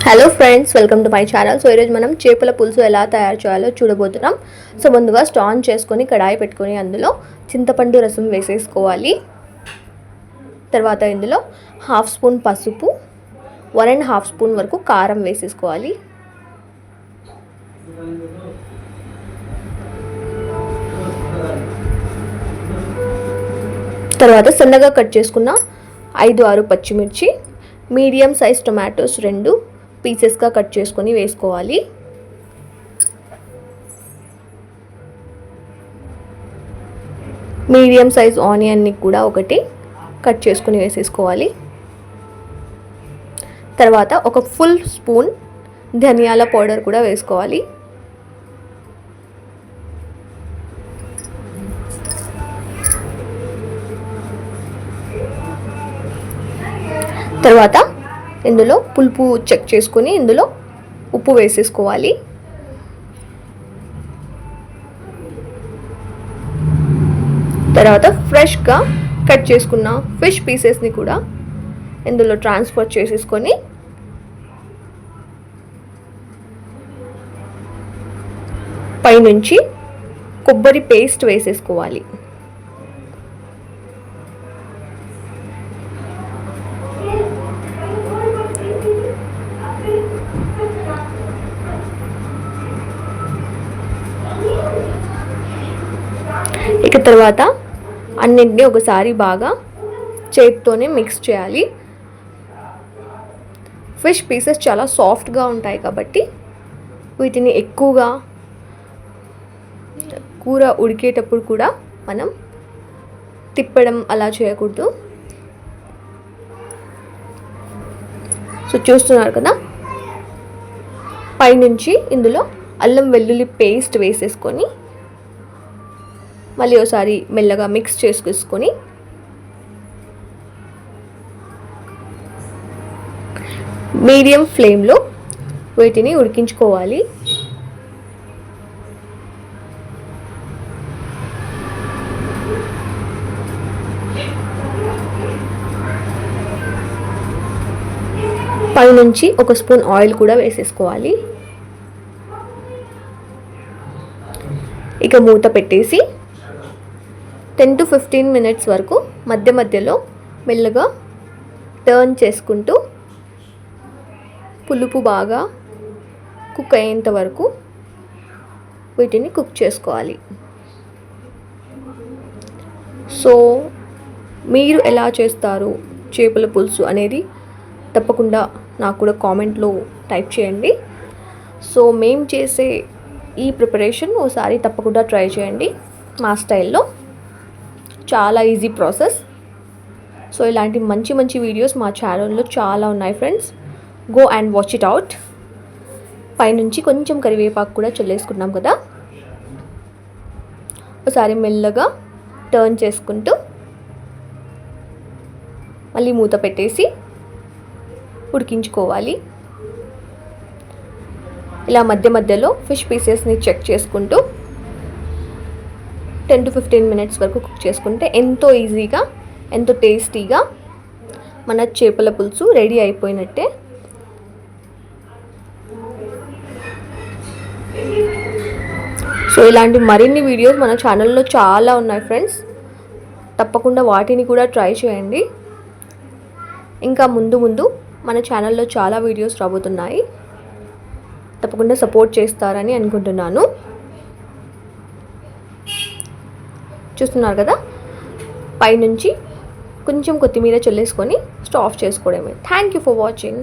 Hello friends, welcome to my channel. So ఈరోజు మనం చేపల పులుసు ఎలా తయారు చేయాలో చూడబోతున్నాం. సో ముందుగా స్టవ్ ఆన్ చేసుకొని కడాయి పెట్టుకొని అందులో చింతపండు రసం వేసేసుకోవాలి. తర్వాత ఇందులో 1/2 స్పూన్ పసుపు, 1.5 స్పూన్ వరకు కారం వేసేసుకోవాలి. తర్వాత సన్నగా కట్ చేసుకున్న 5-6 పచ్చిమిర్చి, మీడియం సైజ్ టొమాటోస్ 2 పీసెస్గా కట్ చేసుకొని వేసుకోవాలి. మీడియం సైజ్ ఆనియన్ని కూడా ఒకటి కట్ చేసుకొని వేసేసుకోవాలి. తర్వాత ఒక ఫుల్ స్పూన్ ధనియాల పౌడర్ కూడా వేసుకోవాలి. తర్వాత ఇందులో పులుపు చెక్ చేసుకొని ఇందులో ఉప్పు వేసేసుకోవాలి. తర్వాత ఫ్రెష్గా కట్ చేసుకున్న ఫిష్ పీసెస్ని కూడా ఇందులో ట్రాన్స్ఫర్ చేసేసుకొని పైనుంచి కొబ్బరి పేస్ట్ వేసేసుకోవాలి. ఇక తర్వాత అన్నింటినీ ఒకసారి బాగా చేతితోనే మిక్స్ చేయాలి. ఫిష్ పీసెస్ చాలా సాఫ్ట్గా ఉంటాయి కాబట్టి వీటిని ఎక్కువగా కూర ఉడికేటప్పుడు కూడా మనం తిప్పడం అలా చేయకూడదు. సో చూస్తున్నారు కదా, పైనుంచి ఇందులో అల్లం వెల్లుల్లి పేస్ట్ వేసేసుకొని మళ్ళీ ఒకసారి మెల్లగా మిక్స్ చేసుకొని మీడియం ఫ్లేమ్లో వీటిని ఉడికించుకోవాలి. పైనుంచి 1 స్పూన్ ఆయిల్ కూడా వేసేసుకోవాలి. ఇక మూత పెట్టేసి 10 to 15 minutes వరకు మధ్య మధ్యలో మెల్లగా టర్న్ చేసుకుంటూ పులుపు బాగా కుక్ అయ్యేంత వరకు వీటిని కుక్ చేసుకోవాలి. సో మీరు ఎలా చేస్తారు చేపల పులుసు అనేది తప్పకుండా నాకు కూడా కామెంట్లో టైప్ చేయండి. సో మేము చేసే ఈ ప్రిపరేషన్ ఒకసారి తప్పకుండా ట్రై చేయండి మా స్టైల్లో. చాలా ఈజీ ప్రాసెస్. సో ఇలాంటి మంచి మంచి వీడియోస్ మా ఛానల్లో చాలా ఉన్నాయి friends. Go and watch it out. పైనుంచి కొంచెం కరివేపాకు కూడా చల్లేసుకున్నాం కదా. ఒకసారి మెల్లగా టర్న్ చేసుకుంటూ మళ్ళీ మూత పెట్టేసి ఉడికించుకోవాలి. ఇలా మధ్య మధ్యలో ఫిష్ పీసెస్ని చెక్ చేసుకుంటూ 10 to 15 minutes వరకు కుక్ చేసుకుంటే ఎంతో ఈజీగా ఎంతో టేస్టీగా మన చేపల పులుసు రెడీ అయిపోయినట్టే. సో ఇలాంటి మరిన్ని వీడియోస్ మన ఛానల్లో చాలా ఉన్నాయి ఫ్రెండ్స్. తప్పకుండా వాటిని కూడా ట్రై చేయండి. ఇంకా ముందు ముందు మన ఛానల్లో చాలా వీడియోస్ రాబోతున్నాయి. తప్పకుండా సపోర్ట్ చేస్తారని అనుకుంటున్నాను. చూస్తున్నారు కదా, పైనుంచి కొంచెం కొత్తిమీర చల్లేసుకొని స్టవ్ ఆఫ్ చేసుకోవడమే. Thank you for watching.